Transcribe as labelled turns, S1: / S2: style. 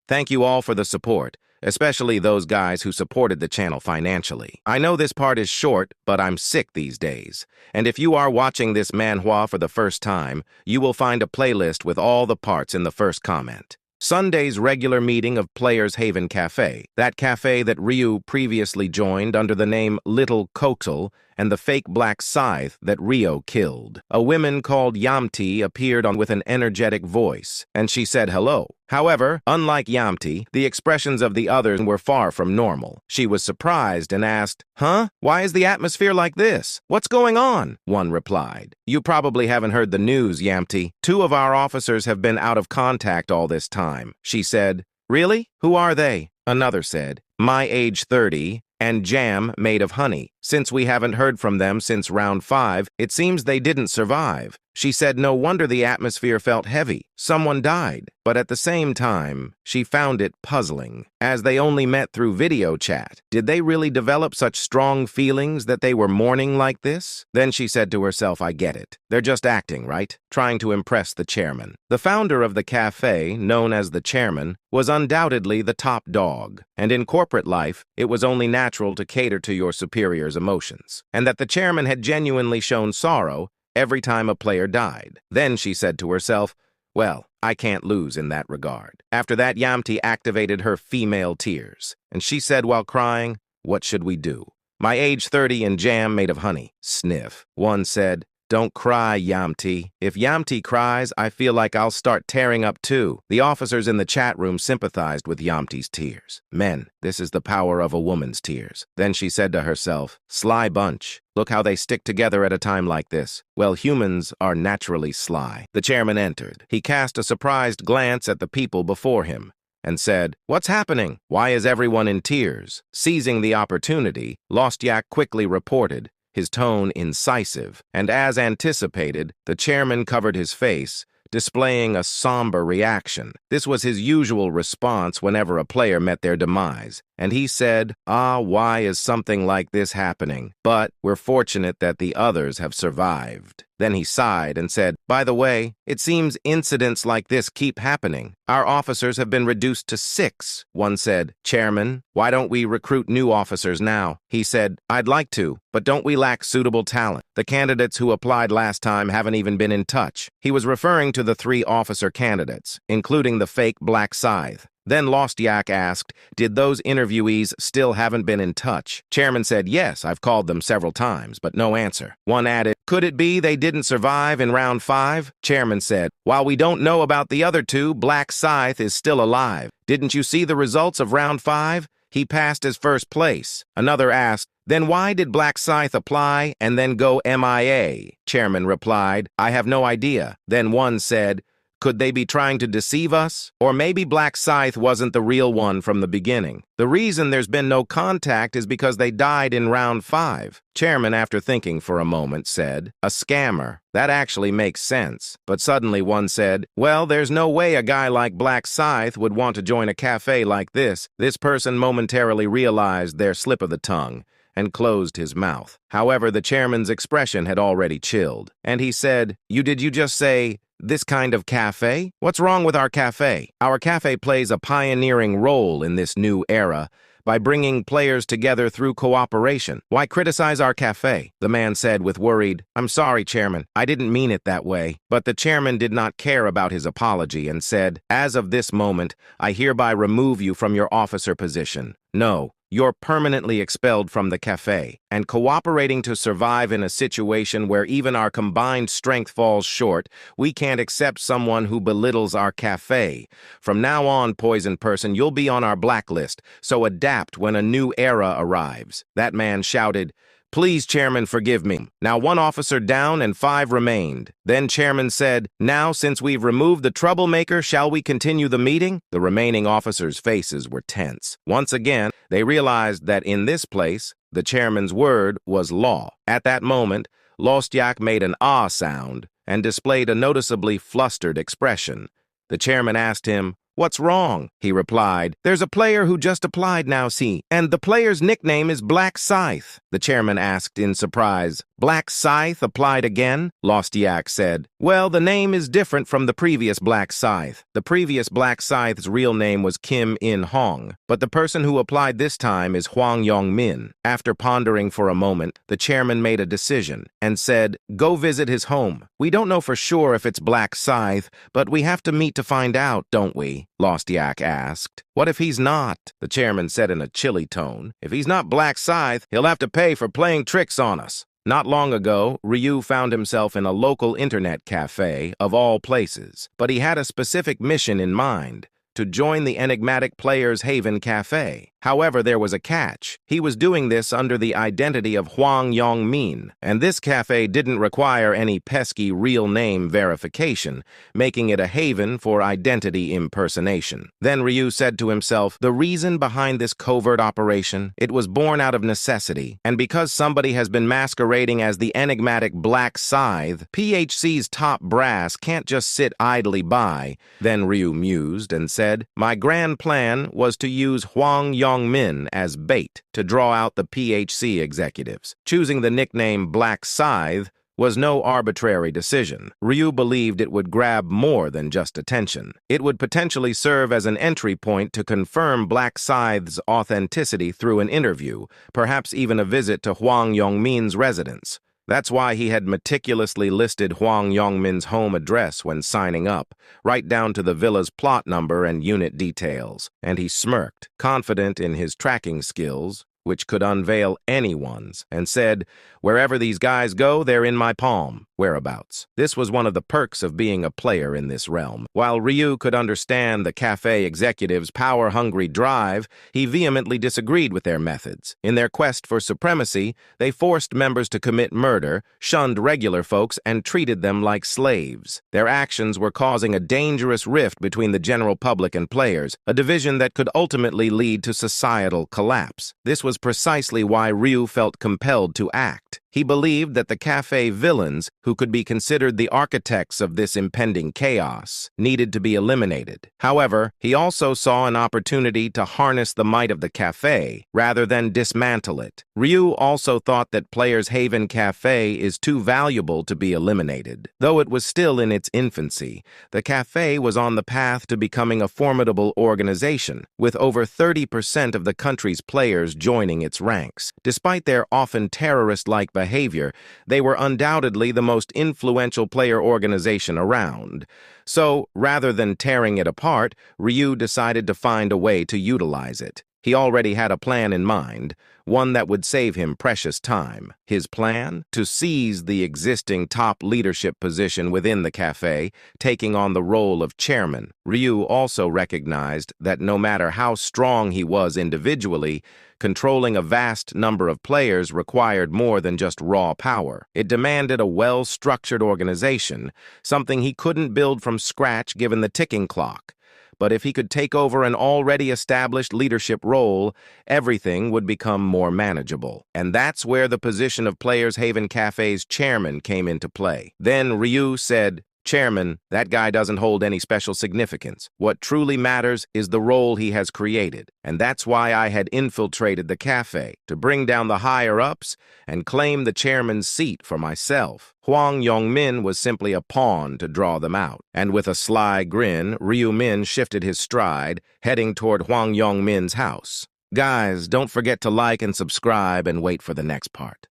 S1: Thank you all for the support, especially those guys who supported the channel financially. I know this part is short, but I'm sick these days. And if you are watching this manhwa for the first time, you will find a playlist with all the parts in the first comment. Sunday's regular meeting of Players Haven Cafe, that cafe that Ryu previously joined under the name Little Kotal, and the fake Black Scythe that Rio killed. A woman called Yamti appeared on with an energetic voice, and she said hello. However, unlike Yamti, the expressions of the others were far from normal. She was surprised and asked, "Huh? Why is the atmosphere like this? What's going on?" One replied, "You probably haven't heard the news, Yamti. 2 of our officers have been out of contact all this time." She said, "Really? Who are they?" Another said, "My age 30, and jam made of honey. Since we haven't heard from them since round 5, it seems they didn't survive." She said no wonder the atmosphere felt heavy. Someone died. But at the same time, she found it puzzling, as they only met through video chat. Did they really develop such strong feelings that they were mourning like this? Then she said to herself, I get it. They're just acting, right? Trying to impress the chairman. The founder of the cafe, known as the chairman, was undoubtedly the top dog. And in corporate life, it was only natural to cater to your superior's emotions. And that the chairman had genuinely shown sorrow every time a player died. Then she said to herself, well, I can't lose in that regard. After that, Yamti activated her female tears, and she said while crying, what should we do? My age 30 and jam made of honey. Sniff. One said, don't cry, Yamti. If Yamti cries, I feel like I'll start tearing up too. The officers in the chat room sympathized with Yamti's tears. Men, this is the power of a woman's tears. Then she said to herself, sly bunch. Look how they stick together at a time like this. Well, humans are naturally sly. The chairman entered. He cast a surprised glance at the people before him and said, what's happening? Why is everyone in tears? Seizing the opportunity, Lost Yak quickly reported, his tone incisive, and as anticipated, the chairman covered his face, displaying a somber reaction. This was his usual response whenever a player met their demise, and he said, why is something like this happening? But we're fortunate that the others have survived. Then he sighed and said, by the way, it seems incidents like this keep happening. Our officers have been reduced to 6. One said, Chairman, why don't we recruit new officers now? He said, I'd like to, but don't we lack suitable talent? The candidates who applied last time haven't even been in touch. He was referring to the 3 officer candidates, including the fake Black Scythe. Then Lost Yak asked, did those interviewees still haven't been in touch? Chairman said, yes, I've called them several times, but no answer. One added, could it be they didn't survive in round 5? Chairman said, while we don't know about the other 2, Black Scythe is still alive. Didn't you see the results of round 5? He passed as first place. Another asked, then why did Black Scythe apply and then go MIA? Chairman replied, I have no idea. Then one said, could they be trying to deceive us? Or maybe Black Scythe wasn't the real one from the beginning. The reason there's been no contact is because they died in round 5. Chairman, after thinking for a moment, said, a scammer. That actually makes sense. But suddenly one said, well, there's no way a guy like Black Scythe would want to join a cafe like this. This person momentarily realized their slip of the tongue and closed his mouth. However, the chairman's expression had already chilled, and he said, did you just say, this kind of cafe? What's wrong with our cafe? Our cafe plays a pioneering role in this new era by bringing players together through cooperation. Why criticize our cafe? The man said with worried, I'm sorry, Chairman. I didn't mean it that way. But the chairman did not care about his apology and said, as of this moment, I hereby remove you from your officer position. No. You're permanently expelled from the cafe, and cooperating to survive in a situation where even our combined strength falls short, we can't accept someone who belittles our cafe. From now on, poison person, you'll be on our blacklist, so adapt when a new era arrives. That man shouted, please, Chairman, forgive me. Now 1 officer down and 5 remained. Then Chairman said, now since we've removed the troublemaker, shall we continue the meeting? The remaining officers' faces were tense. Once again, they realized that in this place, the chairman's word was law. At that moment, Lost Yak made an ah sound and displayed a noticeably flustered expression. The chairman asked him, "What's wrong?" he replied. "There's a player who just applied now, see, and the player's nickname is Black Scythe." The chairman asked in surprise. "Black Scythe applied again?" Lostiak said. "Well, the name is different from the previous Black Scythe. The previous Black Scythe's real name was Kim In-hong, but the person who applied this time is Hwang Yong-min." After pondering for a moment, the chairman made a decision and said, "Go visit his home. We don't know for sure if it's Black Scythe, but we have to meet to find out, don't we?" Lostiak asked. "What if he's not?" the chairman said in a chilly tone. "If he's not Black Scythe, he'll have to pay for playing tricks on us." Not long ago, Ryu found himself in a local internet cafe, of all places, but he had a specific mission in mind: to join the enigmatic Players Haven Cafe. However, there was a catch. He was doing this under the identity of Hwang Yong-min, and this cafe didn't require any pesky real name verification, making it a haven for identity impersonation. Then Ryu said to himself, the reason behind this covert operation, it was born out of necessity, and because somebody has been masquerading as the enigmatic Black Scythe, PHC's top brass can't just sit idly by. Then Ryu mused and said, "My grand plan was to use Hwang Yong-min as bait to draw out the PHC executives. Choosing the nickname Black Scythe was no arbitrary decision. Ryu believed it would grab more than just attention. It would potentially serve as an entry point to confirm Black Scythe's authenticity through an interview, perhaps even a visit to Hwang Yong-min's residence. That's why he had meticulously listed Hwang Yong-min's home address when signing up, right down to the villa's plot number and unit details. And he smirked, confident in his tracking skills, which could unveil anyone's, and said, "Wherever these guys go, they're in my palm." Whereabouts. This was one of the perks of being a player in this realm. While Ryu could understand the cafe executives' power-hungry drive, he vehemently disagreed with their methods. In their quest for supremacy, they forced members to commit murder, shunned regular folks, and treated them like slaves. Their actions were causing a dangerous rift between the general public and players, a division that could ultimately lead to societal collapse. This was precisely why Ryu felt compelled to act. He believed that the cafe villains, who could be considered the architects of this impending chaos, needed to be eliminated. However, he also saw an opportunity to harness the might of the cafe rather than dismantle it. Ryu also thought that Players Haven Cafe is too valuable to be eliminated. Though it was still in its infancy, the cafe was on the path to becoming a formidable organization, with over 30% of the country's players joining its ranks. Despite their often terrorist-like behavior, they were undoubtedly the most influential player organization around. So, rather than tearing it apart, Ryu decided to find a way to utilize it. He already had a plan in mind, one that would save him precious time. His plan? To seize the existing top leadership position within the cafe, taking on the role of chairman. Ryu also recognized that no matter how strong he was individually, controlling a vast number of players required more than just raw power. It demanded a well-structured organization, something he couldn't build from scratch given the ticking clock. But if he could take over an already established leadership role, everything would become more manageable. And that's where the position of Players Haven Cafe's chairman came into play. Then Ryu said, "Chairman, that guy doesn't hold any special significance. What truly matters is the role he has created. And that's why I had infiltrated the cafe, to bring down the higher-ups and claim the chairman's seat for myself." Hwang Yong-min was simply a pawn to draw them out. And with a sly grin, Ryu-min shifted his stride, heading toward Hwang Yong-min's house. Guys, don't forget to like and subscribe and wait for the next part.